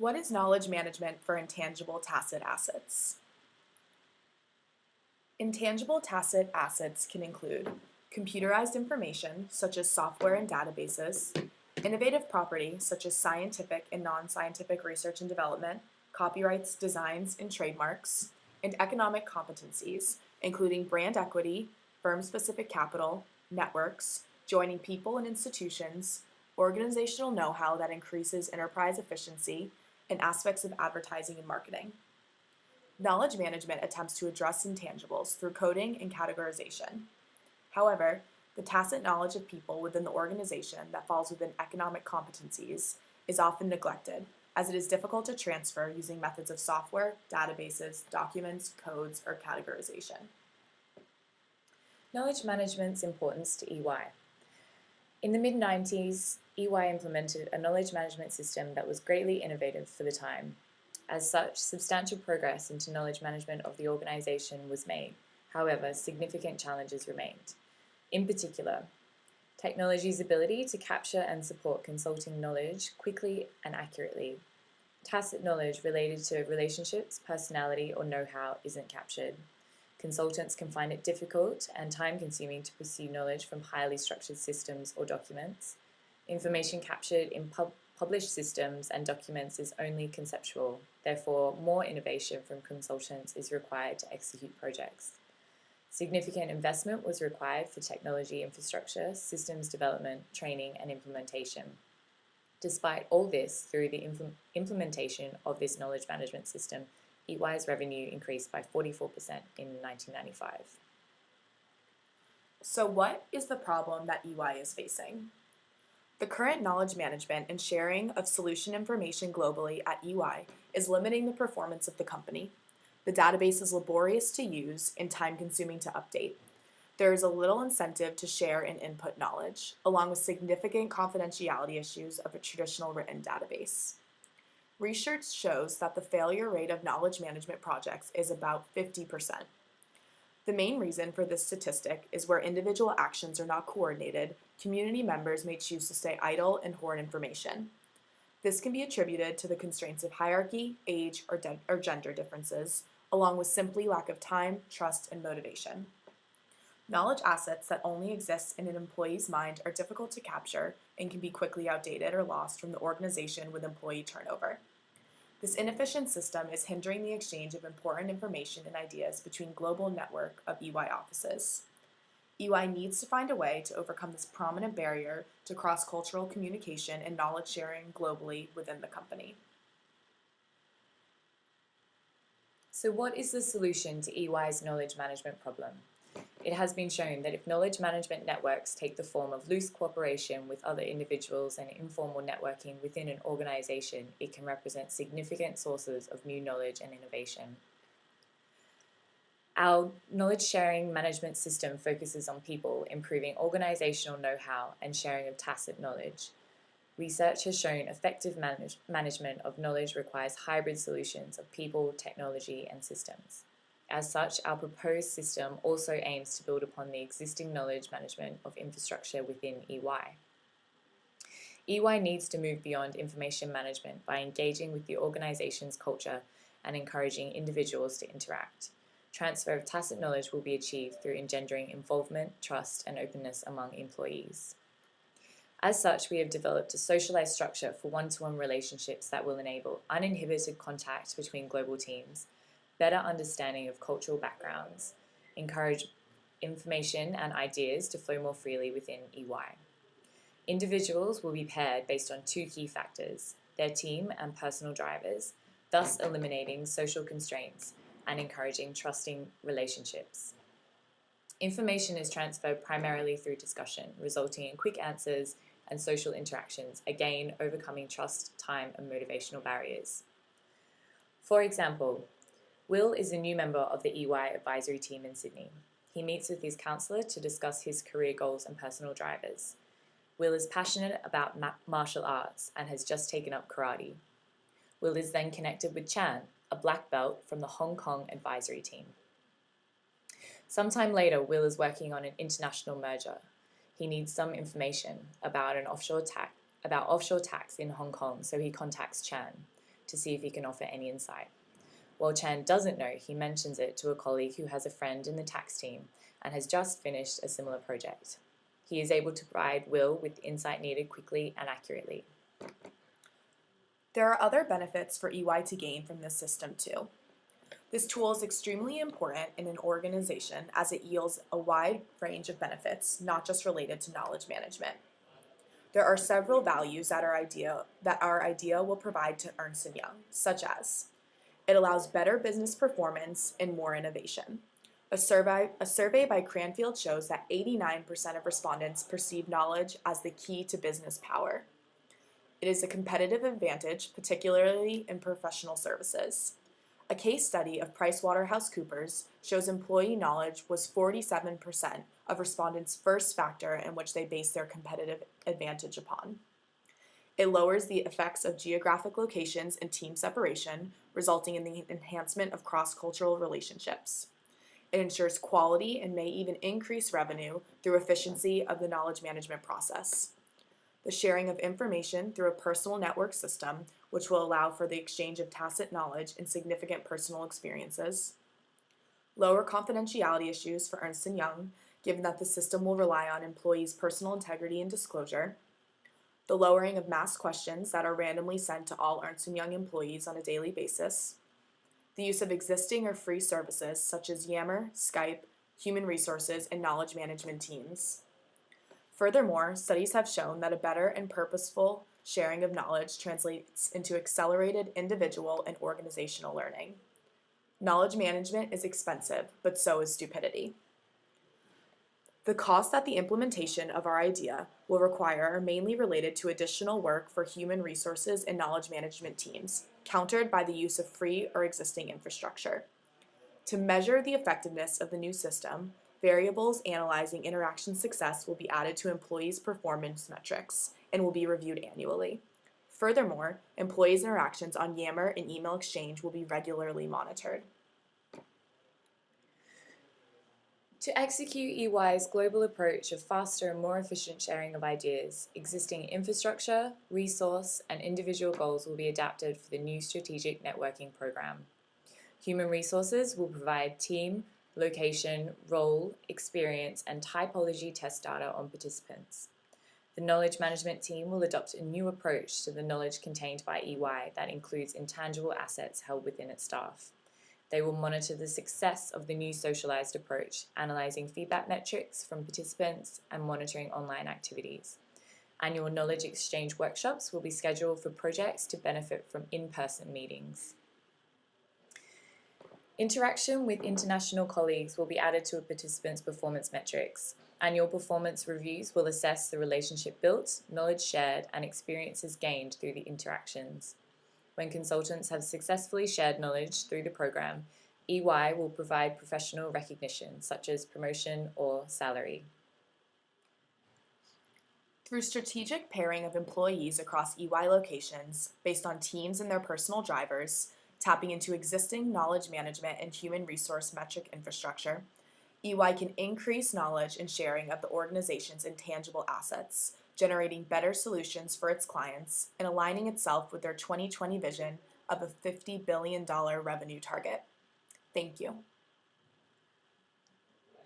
What is knowledge management for intangible tacit assets? Intangible tacit assets can include computerized information, such as software and databases, innovative property, such as scientific and non-scientific research and development, copyrights, designs, and trademarks, and economic competencies, including brand equity, firm-specific capital, networks, joining people and institutions, organizational know-how that increases enterprise efficiency, and aspects of advertising and marketing. Knowledge management attempts to address intangibles through coding and categorization. However, the tacit knowledge of people within the organization that falls within economic competencies is often neglected, as it is difficult to transfer using methods of software, databases, documents, codes, or categorization. Knowledge management's importance to EY. In the mid-90s, EY implemented a knowledge management system that was greatly innovative for the time. As such, substantial progress into knowledge management of the organization was made. However, significant challenges remained. In particular, technology's ability to capture and support consulting knowledge quickly and accurately. Tacit knowledge related to relationships, personality, or know-how isn't captured. Consultants can find it difficult and time-consuming to pursue knowledge from highly structured systems or documents. Information captured in published systems and documents is only conceptual. Therefore, more innovation from consultants is required to execute projects. Significant investment was required for technology infrastructure, systems development, training, and implementation. Despite all this, through the implementation of this knowledge management system, EY's revenue increased by 44% in 1995. So what is the problem that EY is facing? The current knowledge management and sharing of solution information globally at EY is limiting the performance of the company. The database is laborious to use and time-consuming to update. There is a little incentive to share and input knowledge, along with significant confidentiality issues of a traditional written database. Research shows that the failure rate of knowledge management projects is about 50%. The main reason for this statistic is where individual actions are not coordinated, community members may choose to stay idle and hoard information. This can be attributed to the constraints of hierarchy, age, or gender differences, along with simply lack of time, trust, and motivation. Knowledge assets that only exist in an employee's mind are difficult to capture and can be quickly outdated or lost from the organization with employee turnover. This inefficient system is hindering the exchange of important information and ideas between global network of EY offices. EY needs to find a way to overcome this prominent barrier to cross-cultural communication and knowledge sharing globally within the company. So what is the solution to EY's knowledge management problem? It has been shown that if knowledge management networks take the form of loose cooperation with other individuals and informal networking within an organization, it can represent significant sources of new knowledge and innovation. Our knowledge sharing management system focuses on people, improving organizational know-how and sharing of tacit knowledge. Research has shown effective management of knowledge requires hybrid solutions of people, technology, and systems. As such, our proposed system also aims to build upon the existing knowledge management of infrastructure within EY. EY needs to move beyond information management by engaging with the organization's culture and encouraging individuals to interact. Transfer of tacit knowledge will be achieved through engendering involvement, trust, and openness among employees. As such, we have developed a socialized structure for one-to-one relationships that will enable uninhibited contact between global teams, better understanding of cultural backgrounds, encourage information and ideas to flow more freely within EY. Individuals will be paired based on two key factors, their team and personal drivers, thus eliminating social constraints and encouraging trusting relationships. Information is transferred primarily through discussion, resulting in quick answers and social interactions, again overcoming trust, time, and motivational barriers. For example, Will is a new member of the EY advisory team in Sydney. He meets with his counsellor to discuss his career goals and personal drivers. Will is passionate about martial arts and has just taken up karate. Will is then connected with Chan, a black belt from the Hong Kong advisory team. Sometime later, Will is working on an international merger. He needs some information about offshore tax in Hong Kong, so he contacts Chan. to see if he can offer any insight. While Chan doesn't know, he mentions it to a colleague who has a friend in the tax team and has just finished a similar project. He is able to provide Will with the insight needed quickly and accurately. There are other benefits for EY to gain from this system too. This tool is extremely important in an organization as it yields a wide range of benefits, not just related to knowledge management. There are several values that our idea will provide to Ernst & Young, such as it allows better business performance and more innovation. A survey by Cranfield shows that 89% of respondents perceive knowledge as the key to business power. It is a competitive advantage, particularly in professional services. A case study of PricewaterhouseCoopers shows employee knowledge was 47% of respondents' first factor in which they base their competitive advantage upon. It lowers the effects of geographic locations and team separation, resulting in the enhancement of cross-cultural relationships. It ensures quality and may even increase revenue through efficiency of the knowledge management process. The sharing of information through a personal network system, which will allow for the exchange of tacit knowledge and significant personal experiences. Lower confidentiality issues for Ernst & Young, given that the system will rely on employees' personal integrity and disclosure. The lowering of mass questions that are randomly sent to all Ernst & Young employees on a daily basis. The use of existing or free services such as Yammer, Skype, human resources, and knowledge management teams. Furthermore, studies have shown that a better and purposeful sharing of knowledge translates into accelerated individual and organizational learning. Knowledge management is expensive, but so is stupidity. The costs that the implementation of our idea will require are mainly related to additional work for human resources and knowledge management teams, countered by the use of free or existing infrastructure. To measure the effectiveness of the new system, variables analyzing interaction success will be added to employees' performance metrics and will be reviewed annually. Furthermore, employees' interactions on Yammer and email exchange will be regularly monitored. To execute EY's global approach of faster and more efficient sharing of ideas, existing infrastructure, resource, and individual goals will be adapted for the new strategic networking program. Human resources will provide team, location, role, experience, and typology test data on participants. The knowledge management team will adopt a new approach to the knowledge contained by EY that includes intangible assets held within its staff. They will monitor the success of the new socialized approach, analyzing feedback metrics from participants and monitoring online activities. Annual knowledge exchange workshops will be scheduled for projects to benefit from in-person meetings. Interaction with international colleagues will be added to a participant's performance metrics. Annual performance reviews will assess the relationship built, knowledge shared, and experiences gained through the interactions. When consultants have successfully shared knowledge through the program, EY will provide professional recognition, such as promotion or salary. Through strategic pairing of employees across EY locations based on teams and their personal drivers, tapping into existing knowledge management and human resource metric infrastructure, EY can increase knowledge and sharing of the organization's intangible assets, generating better solutions for its clients and aligning itself with their 2020 vision of a $50 billion revenue target. Thank you.